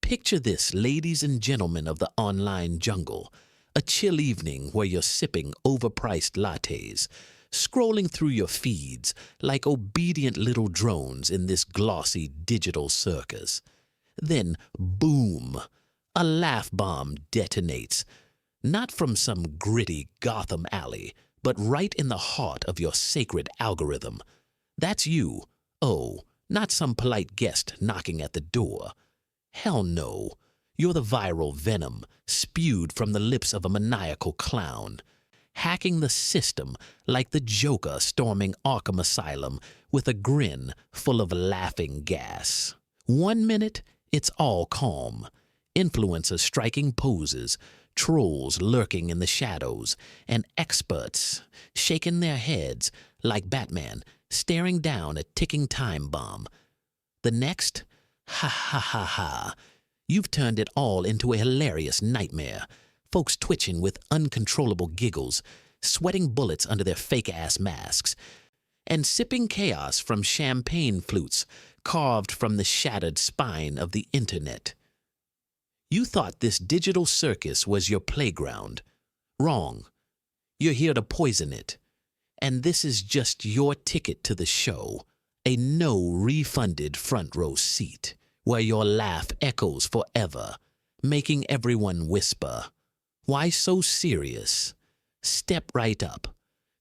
Picture this, ladies and gentlemen of the online jungle. A chill evening where you're sipping overpriced lattes, scrolling through your feeds like obedient little drones in this glossy digital circus. Then, boom, a laugh bomb detonates. Not from some gritty Gotham alley, but right in the heart of your sacred algorithm. That's you. Oh, not some polite guest knocking at the door. Hell no. You're the viral venom spewed from the lips of a maniacal clown, hacking the system like the Joker storming Arkham Asylum with a grin full of laughing gas. 1 minute, it's all calm. Influencers striking poses, trolls lurking in the shadows, and experts shaking their heads like Batman staring down a ticking time bomb. The next, ha ha ha ha, you've turned it all into a hilarious nightmare. Folks twitching with uncontrollable giggles, sweating bullets under their fake-ass masks, and sipping chaos from champagne flutes carved from the shattered spine of the internet. You thought this digital circus was your playground. Wrong. You're here to poison it. And this is just your ticket to the show, a no-refunded front row seat, where your laugh echoes forever, making everyone whisper, "Why so serious? Step right up,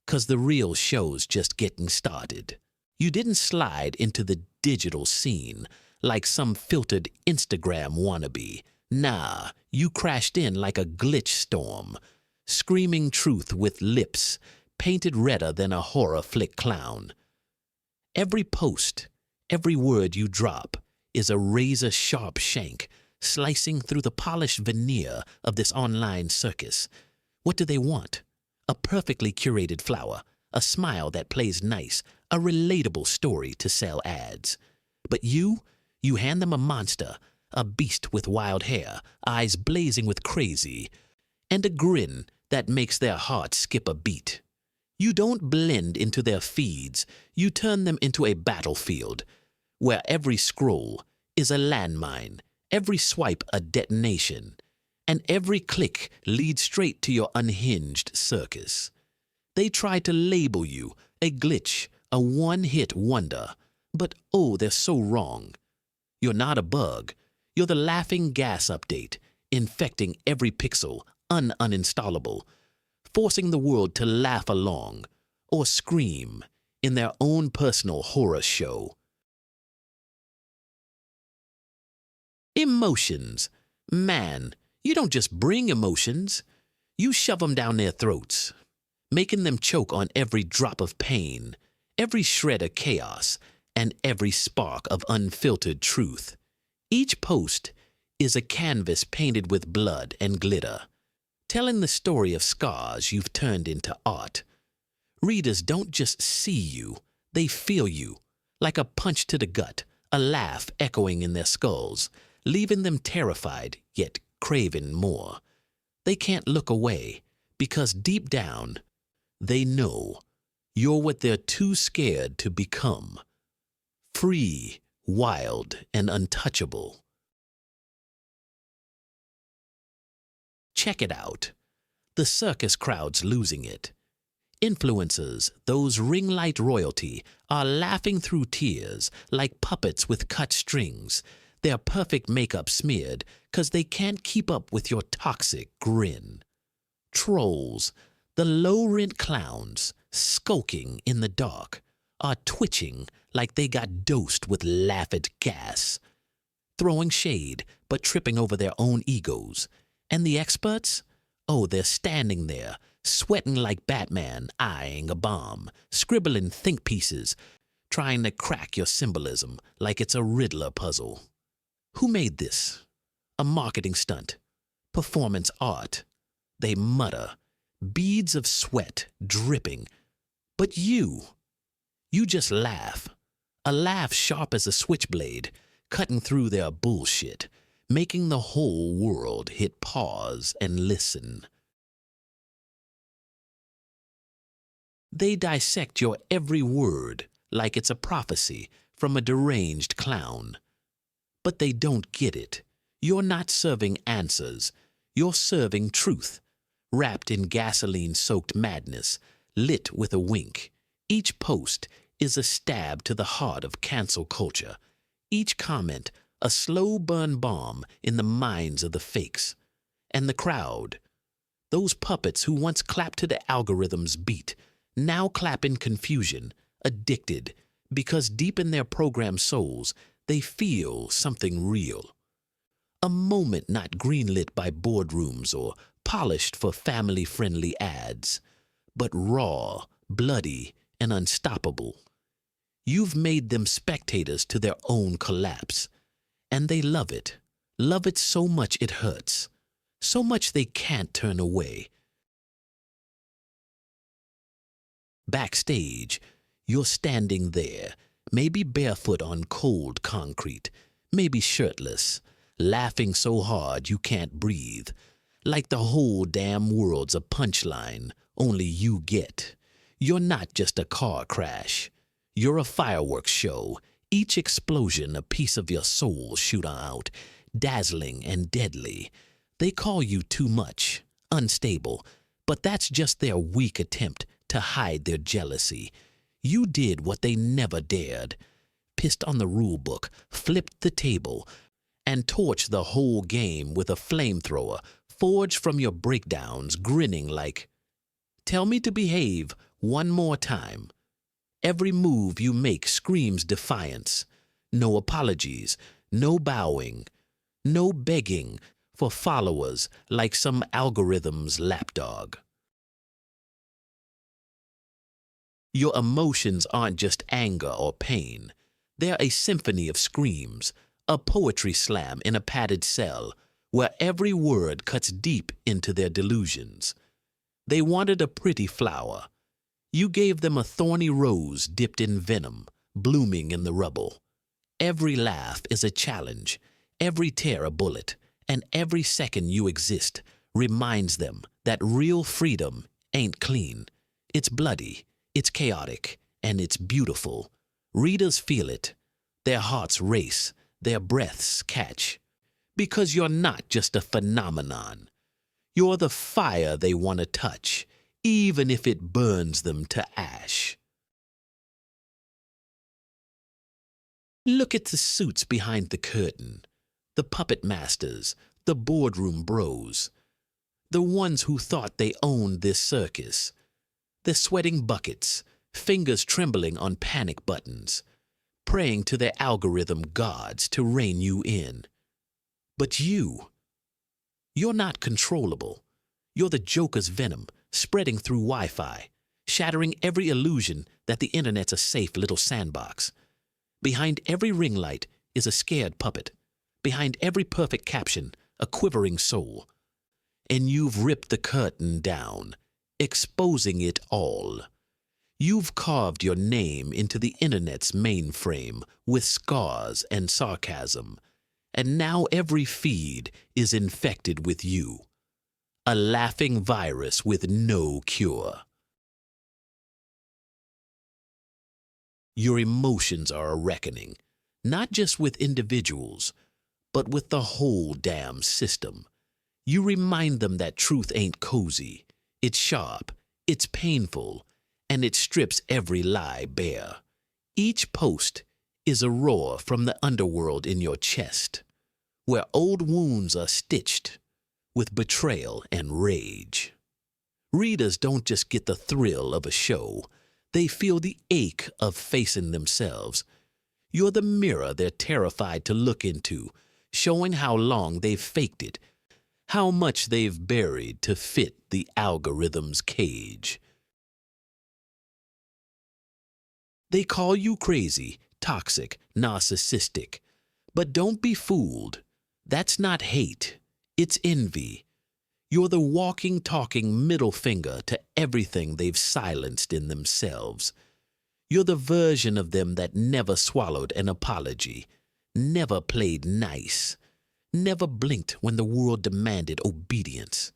'cause the real show's just getting started." You didn't slide into the digital scene like some filtered Instagram wannabe. Nah, you crashed in like a glitch storm, screaming truth with lips painted redder than a horror flick clown. Every post, every word you drop is a razor-sharp shank slicing through the polished veneer of this online circus. What do they want? A perfectly curated flower, a smile that plays nice, a relatable story to sell ads. But you hand them a monster, a beast with wild hair, eyes blazing with crazy, and a grin that makes their hearts skip a beat. You don't blend into their feeds, you turn them into a battlefield, where every scroll is a landmine, every swipe a detonation, and every click leads straight to your unhinged circus. They try to label you a glitch, a one-hit wonder, but oh, they're so wrong. You're not a bug. You're the laughing gas update, infecting every pixel, uninstallable, forcing the world to laugh along or scream in their own personal horror show. Emotions. Man, you don't just bring emotions. You shove them down their throats, making them choke on every drop of pain, every shred of chaos, and every spark of unfiltered truth. Each post is a canvas painted with blood and glitter, telling the story of scars you've turned into art. Readers don't just see you, they feel you, like a punch to the gut, a laugh echoing in their skulls, leaving them terrified yet craving more. They can't look away, because deep down, they know you're what they're too scared to become. Free, wild, and untouchable. Check it out. The circus crowd's losing it. Influencers, those ring light royalty, are laughing through tears like puppets with cut strings, their perfect makeup smeared 'cause they can't keep up with your toxic grin. Trolls, the low-rent clowns, skulking in the dark, are twitching like they got dosed with laughed gas, throwing shade but tripping over their own egos. And the experts? Oh, they're standing there, sweating like Batman eyeing a bomb, scribbling think pieces, trying to crack your symbolism like it's a Riddler puzzle. Who made this? A marketing stunt? Performance art? They mutter, beads of sweat dripping. But you just laugh. A laugh sharp as a switchblade, cutting through their bullshit, making the whole world hit pause and listen. They dissect your every word like it's a prophecy from a deranged clown. But they don't get it. You're not serving answers. You're serving truth, wrapped in gasoline-soaked madness, lit with a wink. Each post is a stab to the heart of cancel culture. Each comment, a slow burn bomb in the minds of the fakes. And the crowd, those puppets who once clapped to the algorithm's beat, now clap in confusion, addicted, because deep in their programmed souls, they feel something real. A moment not greenlit by boardrooms or polished for family-friendly ads, but raw, bloody, and unstoppable. You've made them spectators to their own collapse, and they love it so much it hurts, so much they can't turn away. Backstage, you're standing there, maybe barefoot on cold concrete, maybe shirtless, laughing so hard you can't breathe, like the whole damn world's a punchline only you get. You're not just a car crash. You're a fireworks show, each explosion a piece of your soul shooting out, dazzling and deadly. They call you too much, unstable, but that's just their weak attempt to hide their jealousy. You did what they never dared, pissed on the rule book, flipped the table, and torched the whole game with a flamethrower forged from your breakdowns, grinning like, "Tell me to behave one more time." Every move you make screams defiance. No apologies, no bowing, no begging for followers like some algorithm's lapdog. Your emotions aren't just anger or pain. They're a symphony of screams, a poetry slam in a padded cell where every word cuts deep into their delusions. They wanted a pretty flower. You gave them a thorny rose dipped in venom, blooming in the rubble. Every laugh is a challenge, every tear a bullet, and every second you exist reminds them that real freedom ain't clean. It's bloody, it's chaotic, and it's beautiful. Readers feel it. Their hearts race, their breaths catch. Because you're not just a phenomenon. You're the fire they want to touch, even if it burns them to ash. Look at the suits behind the curtain, the puppet masters, the boardroom bros, the ones who thought they owned this circus. They're sweating buckets, fingers trembling on panic buttons, praying to their algorithm gods to rein you in. But you're not controllable. You're the Joker's venom, spreading through Wi-Fi, shattering every illusion that the internet's a safe little sandbox. Behind every ring light is a scared puppet. Behind every perfect caption, a quivering soul. And you've ripped the curtain down, exposing it all. You've carved your name into the internet's mainframe with scars and sarcasm, and now every feed is infected with you. A laughing virus with no cure. Your emotions are a reckoning, not just with individuals, but with the whole damn system. You remind them that truth ain't cozy, it's sharp, it's painful, and it strips every lie bare. Each post is a roar from the underworld in your chest, where old wounds are stitched with betrayal and rage. Readers don't just get the thrill of a show, they feel the ache of facing themselves. You're the mirror they're terrified to look into, showing how long they've faked it, how much they've buried to fit the algorithm's cage. They call you crazy, toxic, narcissistic. But don't be fooled. That's not hate. It's envy. You're the walking, talking middle finger to everything they've silenced in themselves. You're the version of them that never swallowed an apology, never played nice, never blinked when the world demanded obedience.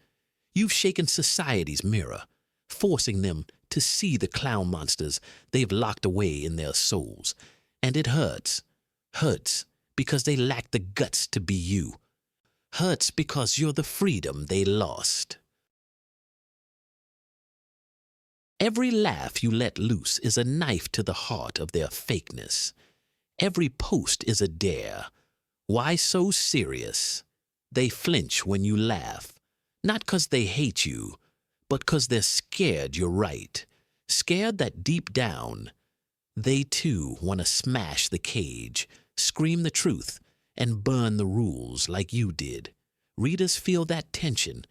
You've shaken society's mirror, forcing them to see the clown monsters they've locked away in their souls. And it hurts because they lack the guts to be you. hurts because you're the freedom they lost. Every laugh you let loose is a knife to the heart of their fakeness. Every post is a dare. Why so serious? They flinch when you laugh, not 'cause they hate you, but 'cause they're scared you're right. Scared that deep down, they too want to smash the cage, scream the truth, and burn the rules like you did. Readers feel that tension.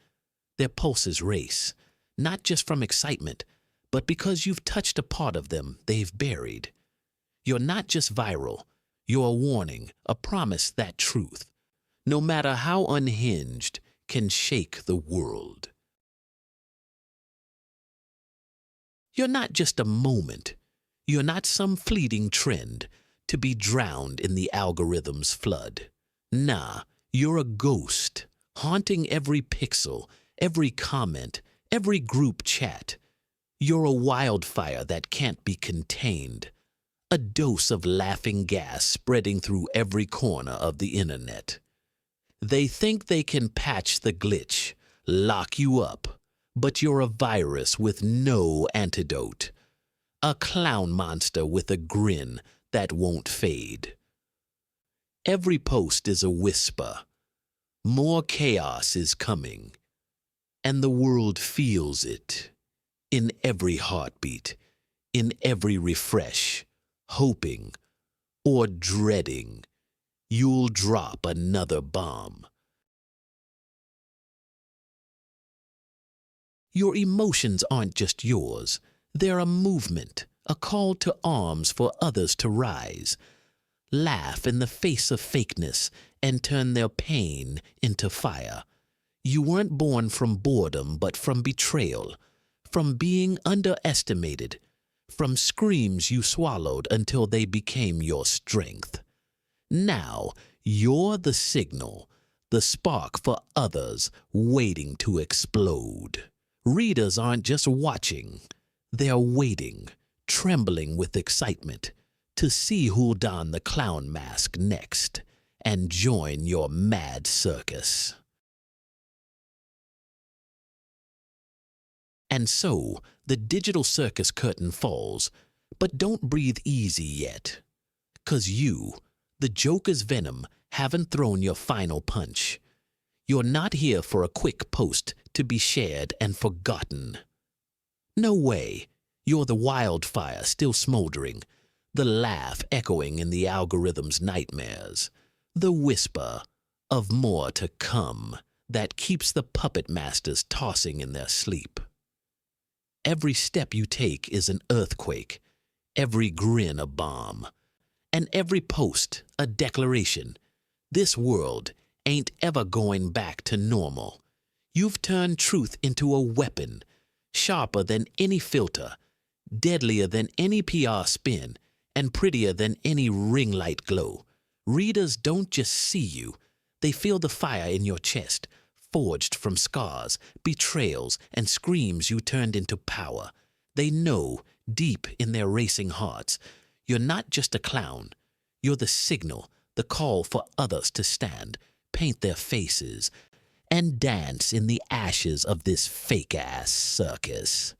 Their pulses race, not just from excitement, but because you've touched a part of them they've buried. You're not just viral. You're a warning, a promise that truth, no matter how unhinged, can shake the world. You're not just a moment. You're not some fleeting trend to be drowned in the algorithm's flood. Nah, you're a ghost, haunting every pixel, every comment, every group chat. You're a wildfire that can't be contained, a dose of laughing gas spreading through every corner of the internet. They think they can patch the glitch, lock you up, but you're a virus with no antidote, a clown monster with a grin that won't fade. Every post is a whisper. More chaos is coming, and the world feels it in every heartbeat, in every refresh, hoping or dreading you'll drop another bomb. Your emotions aren't just yours. They're a movement, a call to arms for others to rise. Laugh in the face of fakeness and turn their pain into fire. You weren't born from boredom, but from betrayal, from being underestimated, from screams you swallowed until they became your strength. Now, you're the signal, the spark for others waiting to explode. Readers aren't just watching, they're waiting, trembling with excitement, to see who'll don the clown mask next and join your mad circus. And so, the digital circus curtain falls, but don't breathe easy yet. 'Cause you, the Joker's venom, haven't thrown your final punch. You're not here for a quick post to be shared and forgotten. No way. You're the wildfire still smoldering, the laugh echoing in the algorithm's nightmares, the whisper of more to come that keeps the puppet masters tossing in their sleep. Every step you take is an earthquake, every grin a bomb, and every post a declaration. This world ain't ever going back to normal. You've turned truth into a weapon, sharper than any filter, deadlier than any PR spin, and prettier than any ring light glow. Readers don't just see you, they feel the fire in your chest, forged from scars, betrayals, and screams you turned into power. They know, deep in their racing hearts, you're not just a clown. You're the signal, the call for others to stand, paint their faces, and dance in the ashes of this fake-ass circus.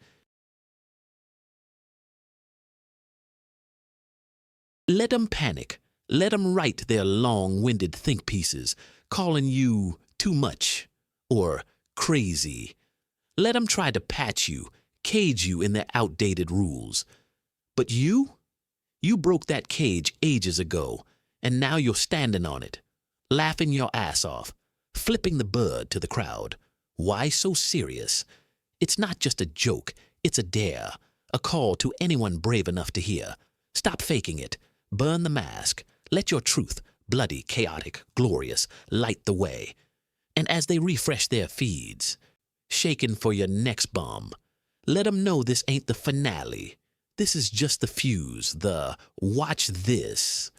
Let 'em panic. Let 'em write their long-winded think pieces, calling you too much or crazy. Let 'em try to patch you, cage you in their outdated rules. But you broke that cage ages ago, and now you're standing on it, laughing your ass off, flipping the bird to the crowd. Why so serious? It's not just a joke, it's a dare, a call to anyone brave enough to hear. Stop faking it. Burn the mask. Let your truth, bloody, chaotic, glorious, light the way. And as they refresh their feeds, shaking for your next bomb, let 'em know this ain't the finale. This is just the fuse, the watch this,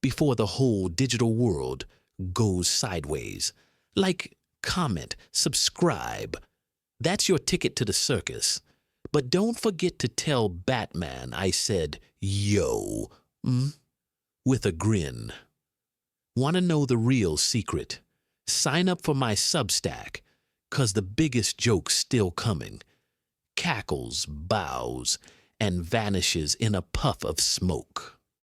before the whole digital world goes sideways. Like, comment, subscribe. That's your ticket to the circus. But don't forget to tell Batman I said, yo, with a grin. Want to know the real secret? Sign up for my Substack, 'cause the biggest joke's still coming. Cackles, bows, and vanishes in a puff of smoke.